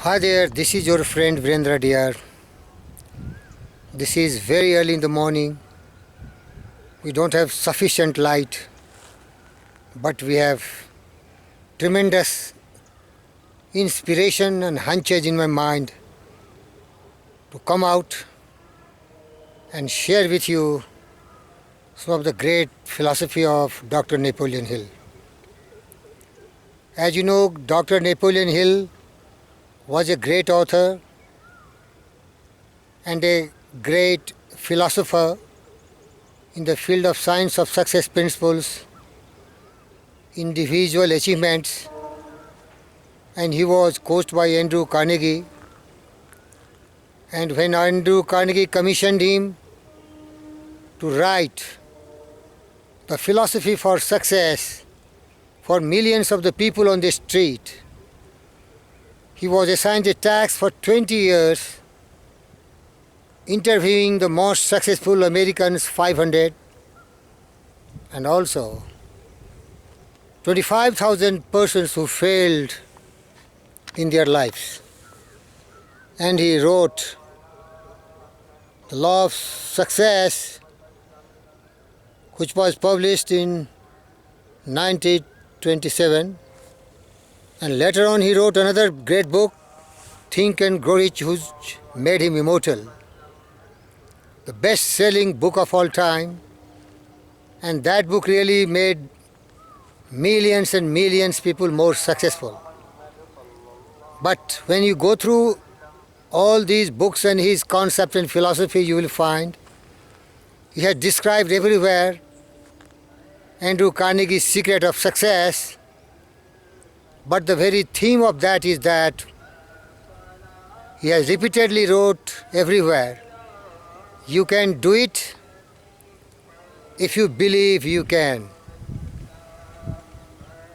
Hi there, this is your friend Virendra dear. This is very early in the morning. We don't have sufficient light, but we have tremendous inspiration and hunches in my mind to come out and share with you some of the great philosophy of Dr. Napoleon Hill. As you know, Dr. Napoleon Hill was a great author and a great philosopher in the field of science of success principles, individual achievements, and he was coached by Andrew Carnegie. And when Andrew Carnegie commissioned him to write the philosophy for success for millions of the people on the street, he was assigned a task for 20 years interviewing the most successful Americans, 500, and also 25,000 persons who failed in their lives. And he wrote The Law of Success, which was published in 1927. And later on he wrote another great book, Think and Grow Rich, which made him immortal. The best-selling book of all time. And that book really made millions and millions of people more successful. But when you go through all these books and his concept and philosophy, you will find he has described everywhere Andrew Carnegie's secret of success. But the very theme of that is that he has repeatedly wrote everywhere, you can do it if you believe you can.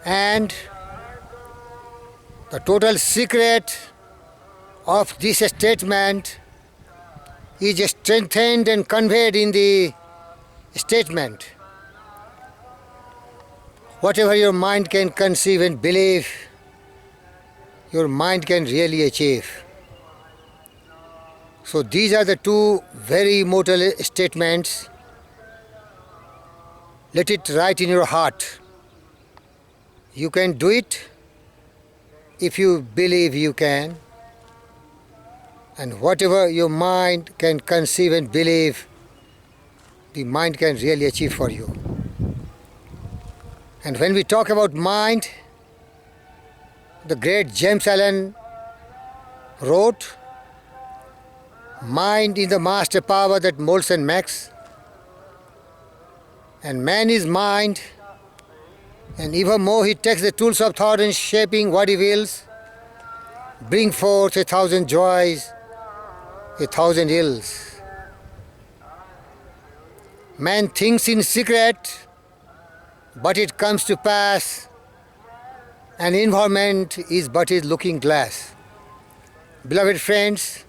And the total secret of this statement is strengthened and conveyed in the statement. Whatever your mind can conceive and believe, your mind can really achieve. So these are the two very immortal statements. Let it write in your heart. You can do it if you believe you can. And whatever your mind can conceive and believe, the mind can really achieve for you. And when we talk about mind, the great James Allen wrote, mind is the master power that molds and makes, and man is mind, and even more he takes the tools of thought in shaping what he wills, bring forth 1,000 joys, 1,000 ills. Man thinks in secret, but it comes to pass, and environment is but his looking glass. Beloved friends,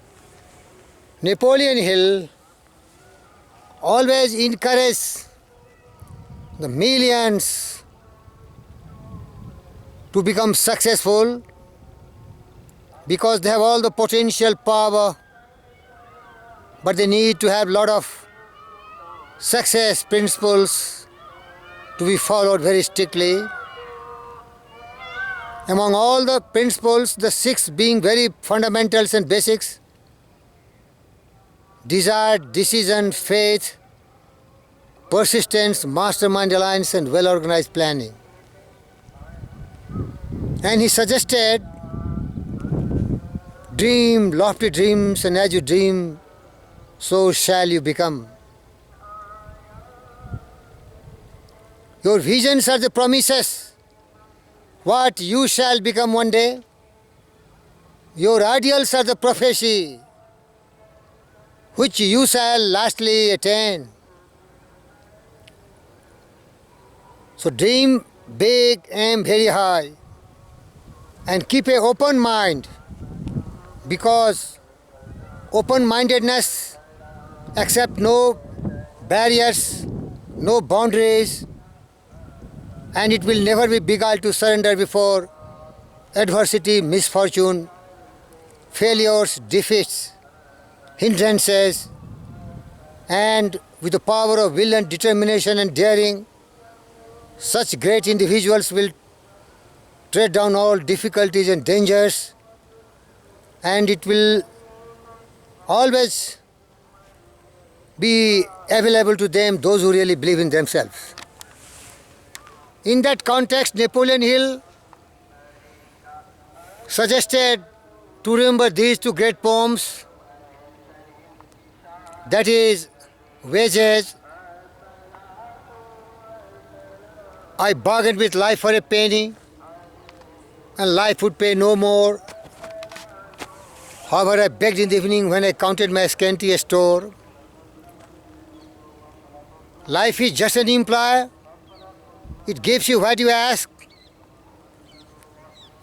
Napoleon Hill always encouraged the millions to become successful because they have all the potential power, but they need to have a lot of success principles to be followed very strictly. Among all the principles, the 6 being very fundamentals and basics: desire, decision, faith, persistence, mastermind alliance, and well-organized planning. And he suggested, dream lofty dreams, and as you dream, so shall you become. Your visions are the promises, what you shall become one day. Your ideals are the prophecy, which you shall lastly attain. So dream big, aim very high, and keep an open mind, because open-mindedness accepts no barriers, no boundaries, and it will never be beguiled to surrender before adversity, misfortune, failures, defeats, hindrances, and with the power of will and determination and daring, such great individuals will tread down all difficulties and dangers, and it will always be available to them, those who really believe in themselves. In that context, Napoleon Hill suggested to remember these two great poems, that is, Wages, I bargained with life for a penny, and life would pay no more. However, I begged in the evening when I counted my scanty store. Life is just an employer. It gives you what you ask.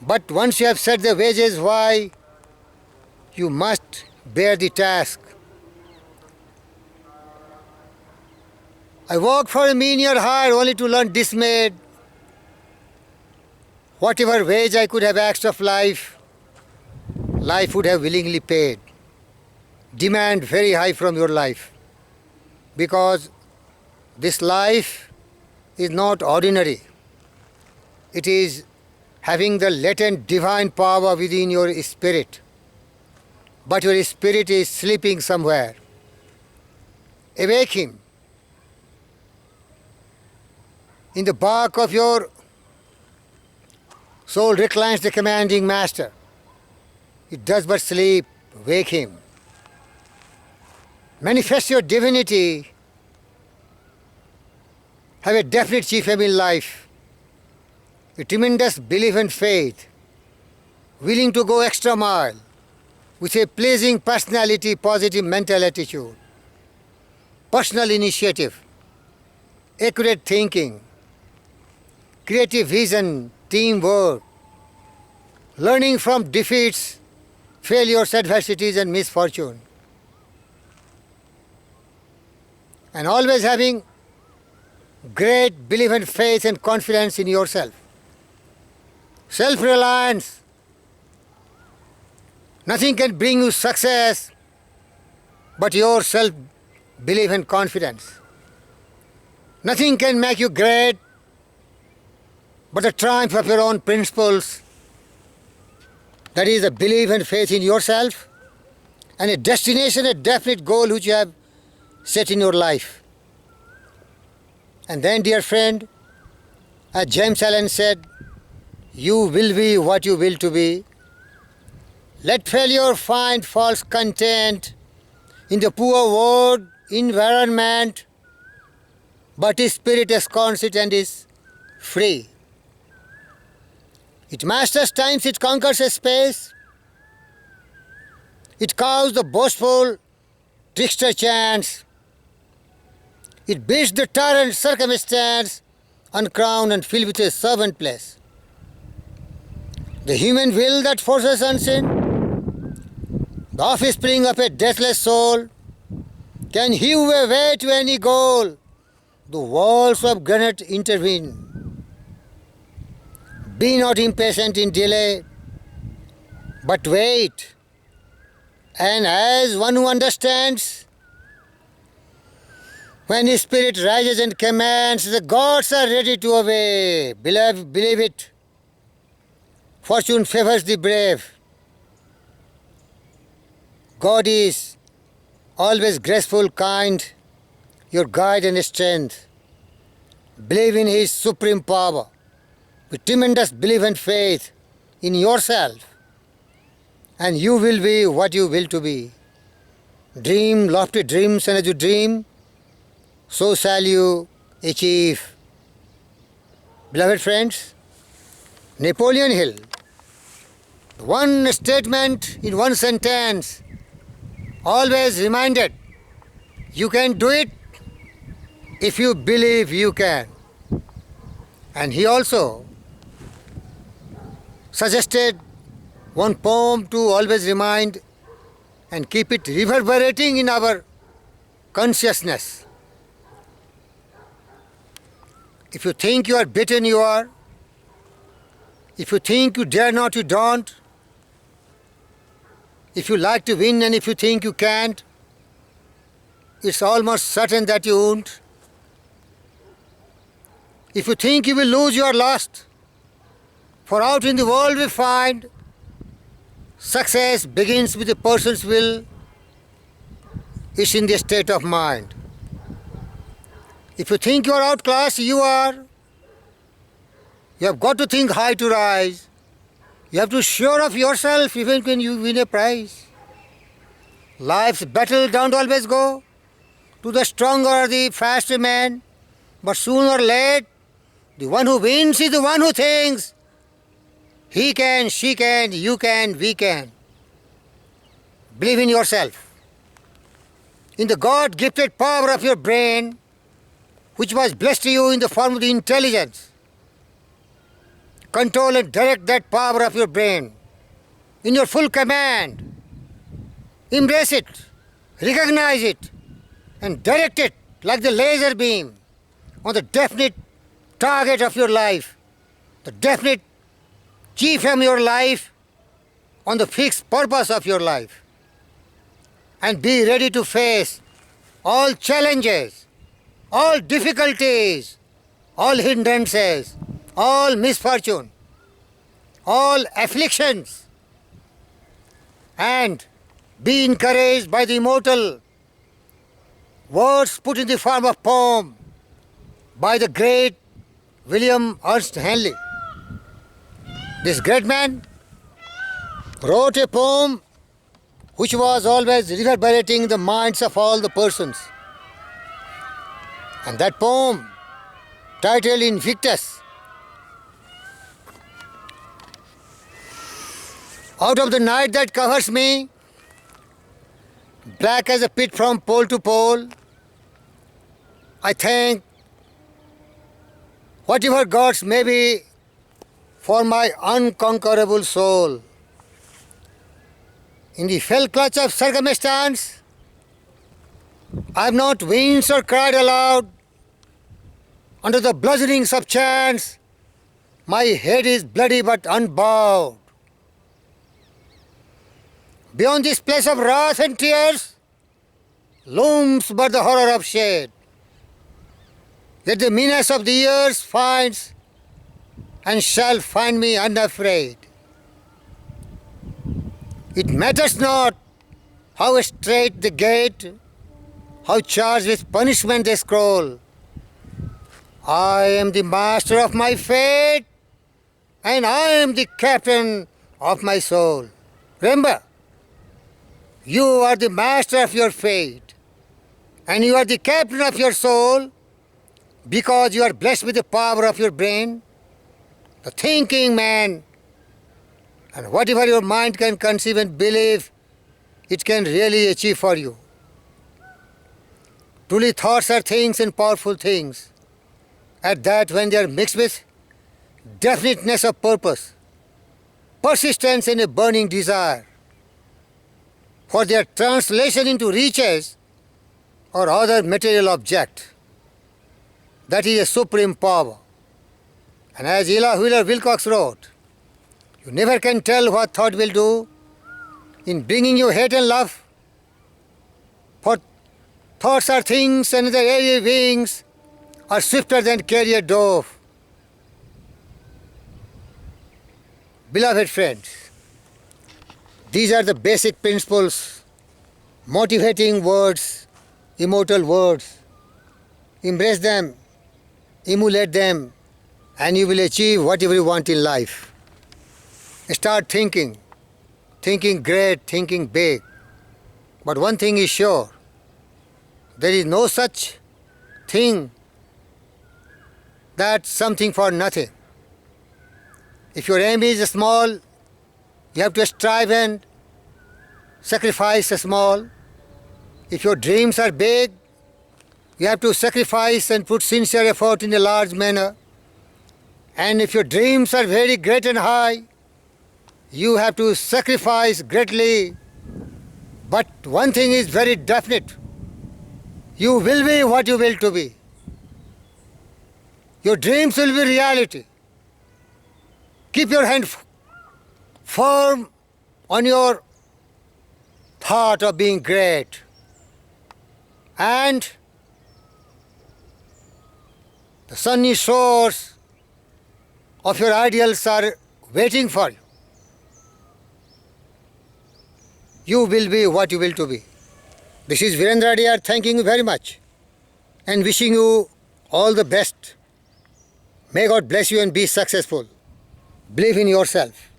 But once you have set the wages, why, you must bear the task. I worked for a mean-year hire only to learn dismayed. Whatever wage I could have asked of life, life would have willingly paid. Demand very high from your life, because this life is not ordinary. It is having the latent divine power within your spirit. But your spirit is sleeping somewhere. Awake him. In the bark of your soul reclines the commanding master. It does but sleep. Wake him. Manifest your divinity. Have a definite chief aim in life. A tremendous belief and faith. Willing to go extra mile. With a pleasing personality, positive mental attitude. Personal initiative. Accurate thinking. Creative vision, teamwork, learning from defeats, failures, adversities, and misfortune. And always having great belief and faith and confidence in yourself. Self-reliance. Nothing can bring you success but your self-belief and confidence. Nothing can make you great but the triumph of your own principles. That is the belief and faith in yourself, and a destination, a definite goal which you have set in your life. And then, dear friend, as James Allen said, you will be what you will to be. Let failure find false content in the poor world, environment, but his spirit is constant and is free. It masters times, it conquers a space. It cows the boastful trickster chance. It beats the tyrant circumstance, uncrowned and filled with a servant place. The human will that forces unseen, the offspring of a deathless soul, can hew a way to any goal. The walls of granite intervene. Be not impatient in delay, but wait. And as one who understands, when his spirit rises and commands, the gods are ready to obey. Believe it. Fortune favors the brave. God is always graceful, kind, your guide and strength. Believe in his supreme power. With tremendous belief and faith in yourself, and you will be what you will to be. Dream lofty dreams, and as you dream, so shall you achieve. Beloved friends, Napoleon Hill, one statement in one sentence, always reminded, you can do it if you believe you can. And he also suggested one poem to always remind and keep it reverberating in our consciousness. If you think you are beaten, you are. If you think you dare not, you don't. If you like to win and if you think you can't, it's almost certain that you won't. If you think you will lose, you are lost. For out in the world we find success begins with a person's will, is in the state of mind. If you think you are outclassed, you are. You have got to think high to rise. You have to sure of yourself even when you win a prize. Life's battle don't always go to the stronger or the faster man, but sooner or late, the one who wins is the one who thinks he can, she can, you can, we can. Believe in yourself, in the God-gifted power of your brain, which was blessed to you in the form of the intelligence. Control and direct that power of your brain in your full command. Embrace it, recognize it, and direct it like the laser beam on the definite target of your life, the definite key from your life on the fixed purpose of your life. And be ready to face all challenges, all difficulties, all hindrances, all misfortune, all afflictions, and be encouraged by the immortal words put in the form of poem by the great William Ernst Henley. This great man wrote a poem which was always reverberating in the minds of all the persons. And that poem, titled Invictious, out of the night that covers me, black as a pit from pole to pole, I thank whatever gods may be for my unconquerable soul. In the fell clutch of circumstance, I have not winced or cried aloud. Under the bludgeonings of chance, my head is bloody but unbowed. Beyond this place of wrath and tears looms but the horror of shade. Yet the meanness of the years finds and shall find me unafraid. It matters not how strait the gate, how charged with punishment they scroll. I am the master of my fate, and I am the captain of my soul. Remember, you are the master of your fate, and you are the captain of your soul because you are blessed with the power of your brain, the thinking man, and whatever your mind can conceive and believe, it can really achieve for you. Truly, thoughts are things and powerful things. At that, when they are mixed with definiteness of purpose, persistence in a burning desire, for their translation into riches or other material object, that is a supreme power. And as Ella Wheeler Wilcox wrote, you never can tell what thought will do in bringing you hate and love. For thoughts are things and their airy wings are swifter than carrier dove. Beloved friends, these are the basic principles, motivating words, immortal words. Embrace them, emulate them, and you will achieve whatever you want in life. Start thinking great, thinking big. But one thing is sure, there is no such thing that something for nothing. If your aim is small, you have to strive and sacrifice small. If your dreams are big, you have to sacrifice and put sincere effort in a large manner. And if your dreams are very great and high, you have to sacrifice greatly. But one thing is very definite. You will be what you will to be. Your dreams will be reality. Keep your hand firm on your thought of being great. And the sunny shores of your ideals are waiting for you. You will be what you will to be. This is Virendra Diyar thanking you very much and wishing you all the best. May God bless you and be successful. Believe in yourself.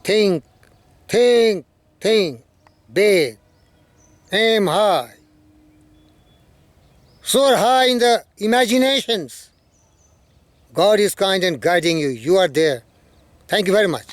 Think, think, think big. Aim high. Soar high in the imaginations. God is kind and guiding you. You are there. Thank you very much.